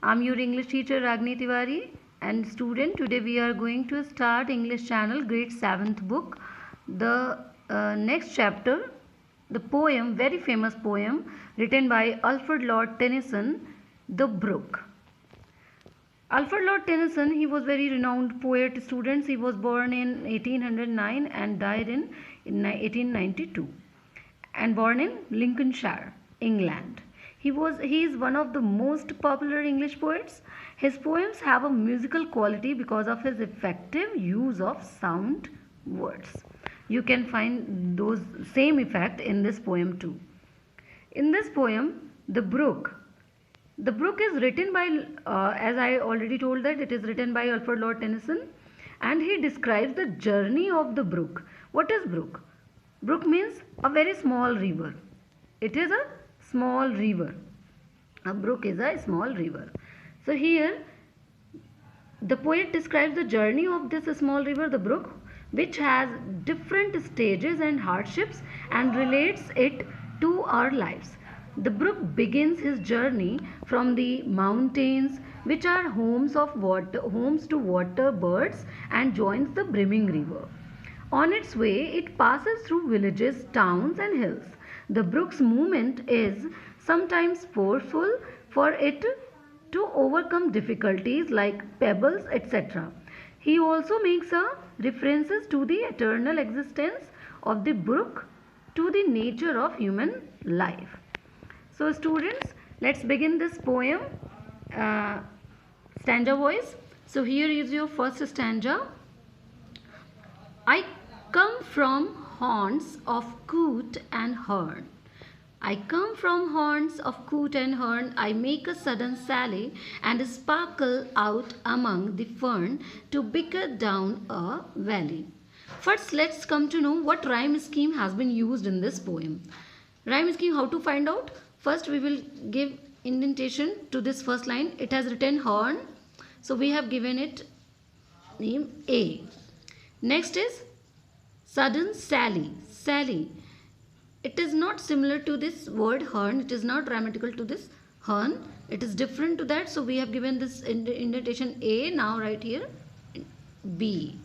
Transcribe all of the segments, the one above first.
I'm your English teacher Ragni Tiwari, and student, today we are going to start English channel grade 7th book. The next chapter, the poem, very famous poem written by Alfred Lord Tennyson, The Brook. Alfred Lord Tennyson, he was very renowned poet. Students, he was born in 1809 and died in 1892, and born in Lincolnshire, England. He is one of the most popular English poets. His poems have a musical quality because of his effective use of sound words. You can find those same effect in this poem too. In this poem, the Brook is written by, as I already told that it is written by Alfred Lord Tennyson, and he describes the journey of the brook. What is brook? Brook means a very small river. It is a small river. A brook is a small river. So here the poet describes the journey of this small river, the brook, which has different stages and hardships, and relates it to our lives. The brook begins his journey from the mountains, which are homes to water birds, and joins the brimming river. On its way, it passes through villages, towns, and hills. The brook's movement is sometimes forceful for it to overcome difficulties like pebbles, etc. He also makes a references to the eternal existence of the brook, to the nature of human life. So students, let's begin this poem stanza wise. So here is your first stanza. I come from haunts of coot and hern. I come from haunts of coot and hern. I make a sudden sally and sparkle out among the fern to bicker down a valley. First, let's come to know what rhyme scheme has been used in this poem. Rhyme scheme, how to find out? First, we will give indentation to this first line. It has written horn, so we have given it name A. Next is sudden sally. Sally. It is not similar to this word hern. It is not grammatical to this hern. It is different to that. So we have given this indentation A. Now right here B.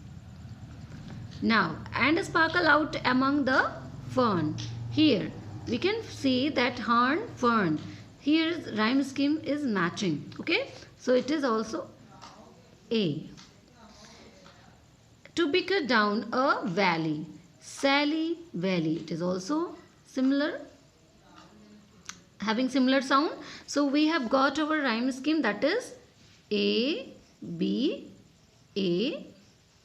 Now and sparkle out among the fern. Here we can see that hern, fern. Here rhyme scheme is matching. Okay. So it is also A. To bicker down a valley. Sally, valley. It is also similar, having similar sound. So we have got our rhyme scheme, that is A, B, A,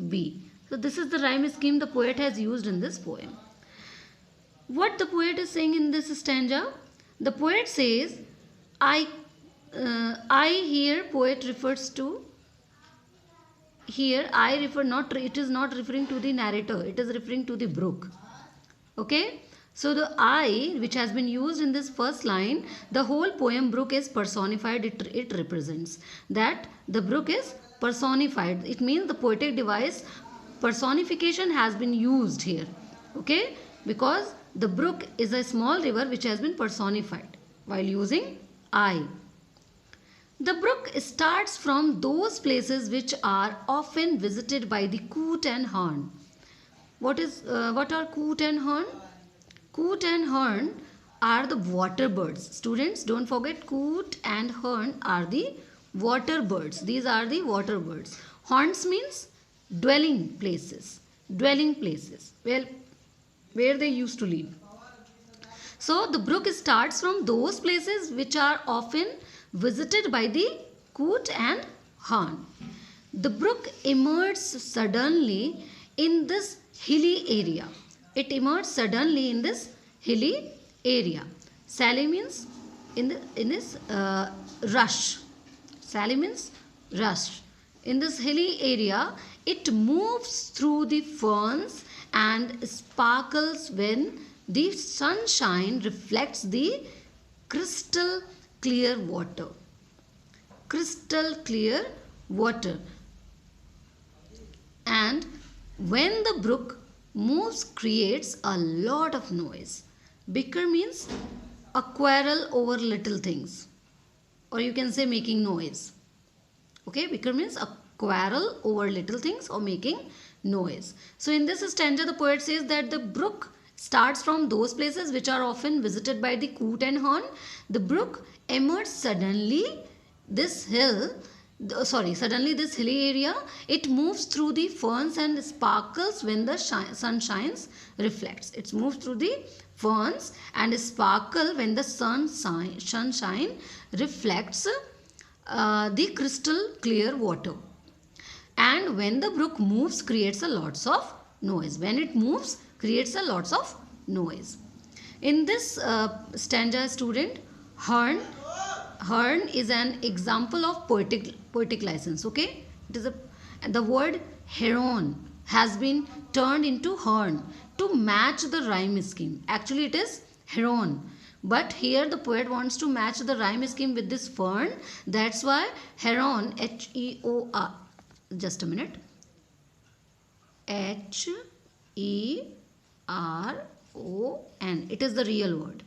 B. So this is the rhyme scheme the poet has used in this poem. What the poet is saying in this stanza? The poet says, I here, poet refers to, here I refer not, it is not referring to the narrator, it is referring to the brook. Okay. So the I, which has been used in this first line, the whole poem brook is personified. It represents that the brook is personified. It means the poetic device personification has been used here. Okay. Because the brook is a small river which has been personified while using I. The brook starts from those places which are often visited by the coot and hern. What are coot and hern? Coot and hern are the water birds. Students, don't forget, coot and hern are the water birds. These are the water birds. Haunts means dwelling places. Dwelling places. Well, where they used to live. So the brook starts from those places which are often visited by the coot and hern. The brook emerges suddenly in this hilly area. It emerged suddenly in this hilly area. Sally means in this rush. Sally means rush. In this hilly area, it moves through the ferns and sparkles when the sunshine reflects the crystal clear water. Crystal clear water. And when the brook moves, creates a lot of noise. Bicker means a quarrel over little things. or you can say making noise. Okay, bicker means a quarrel over little things or making noise. So in this stanza, the poet says that the brook starts from those places which are often visited by the coot and horn. The brook emerges suddenly this hill, suddenly this hilly area. It moves through the ferns and sparkles when the sun shines, reflects. It moves through the ferns and sparkle when the sunshine reflects the crystal clear water. And when the brook moves, creates a lots of noise. When it moves, creates a lots of noise. In this stanza, student, horn is an example of poetic license. Okay, it is the word heron has been turned into horn to match the rhyme scheme. Actually, it is heron. But here the poet wants to match the rhyme scheme with this fern. That's why heron, H-E-O-R. Just a minute. H-E-R-O-N. It is the real word.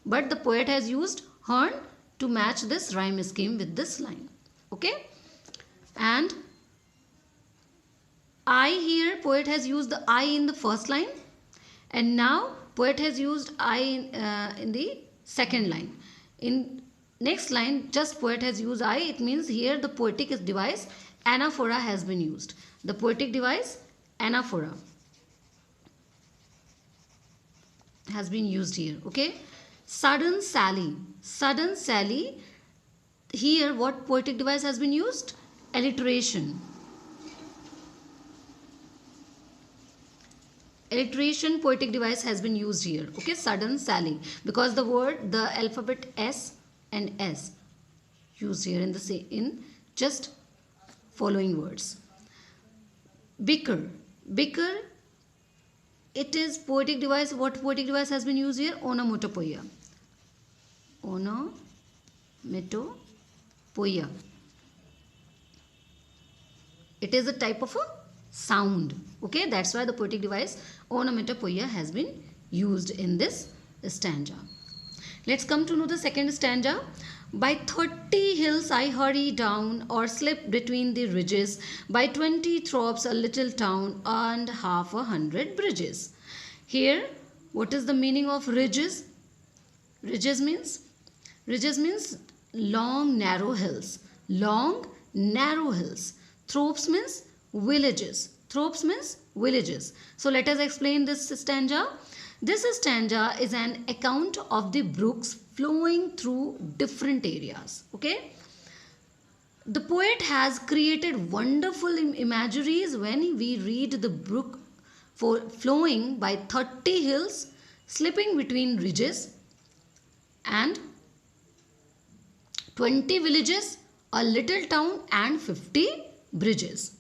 But the poet has used horn to match this rhyme scheme with this line. Okay. And I here, poet has used the I in the first line. And now poet has used I in the second line. In next line, just poet has used I. It means here the poetic device anaphora has been used. The poetic device anaphora has been used here. Okay. Sudden Sally. Sudden Sally. Here what poetic device has been used? Alliteration. Alliteration poetic device has been used here. Okay, sudden Sally, because the word, the alphabet S and S used here in just following words. Bicker. Bicker, it is poetic device. What poetic device has been used here? Onomatopoeia. Onomatopoeia. It is a type of a sound. Okay, that's why the poetic device onomatopoeia has been used in this stanza. Let's come to know the second stanza. By 30 hills I hurry down or slip between the ridges. By 20 thorps a little town and 100 bridges. Here, what is the meaning of ridges? Ridges means long narrow hills. Long narrow hills. Thorps means villages. Thorps means villages. So let us explain this stanza. This stanza is an account of the brooks flowing through different areas. Okay. The poet has created wonderful imageries when we read the brook flowing by 30 hills, slipping between ridges, and 20 villages, a little town, and 50 bridges.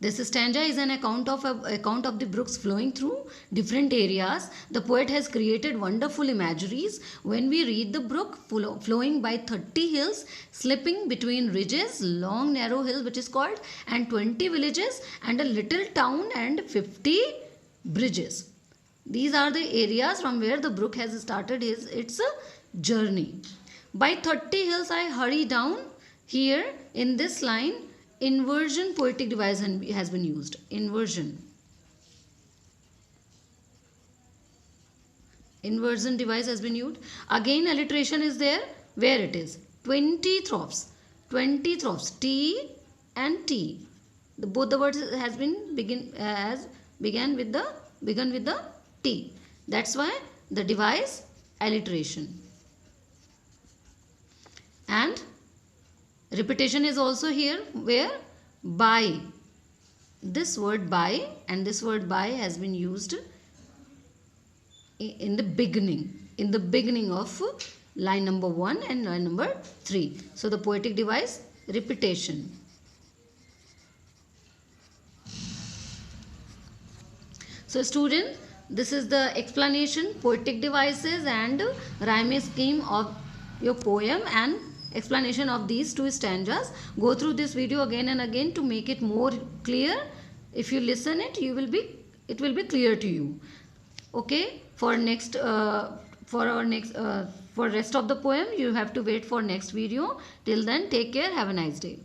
This stanza is an account of the brooks flowing through different areas. The poet has created wonderful imageries when we read the brook flowing by 30 hills, slipping between ridges, long narrow hill which is called, and 20 villages, and a little town, and 50 bridges. These are the areas from where the brook has started its journey. By 30 hills I hurry down. Here in this line, inversion poetic device has been used. Inversion device has been used. Again alliteration is there. Where it is? 20 thorps. 20 thorps. T and T. Both the words has been begun with the T. That's why the device alliteration. And repetition is also here, where by. This word by and this word by has been used in the beginning of line number 1 and line number 3. So the poetic device, repetition. So student, this is the explanation, poetic devices and rhyme scheme of your poem, and explanation of these two stanzas. Go through this video again and again to make it more clear. If you listen it will be clear to you. Okay, for our next for rest of the poem you have to wait for next video. Till then, take care. Have a nice day.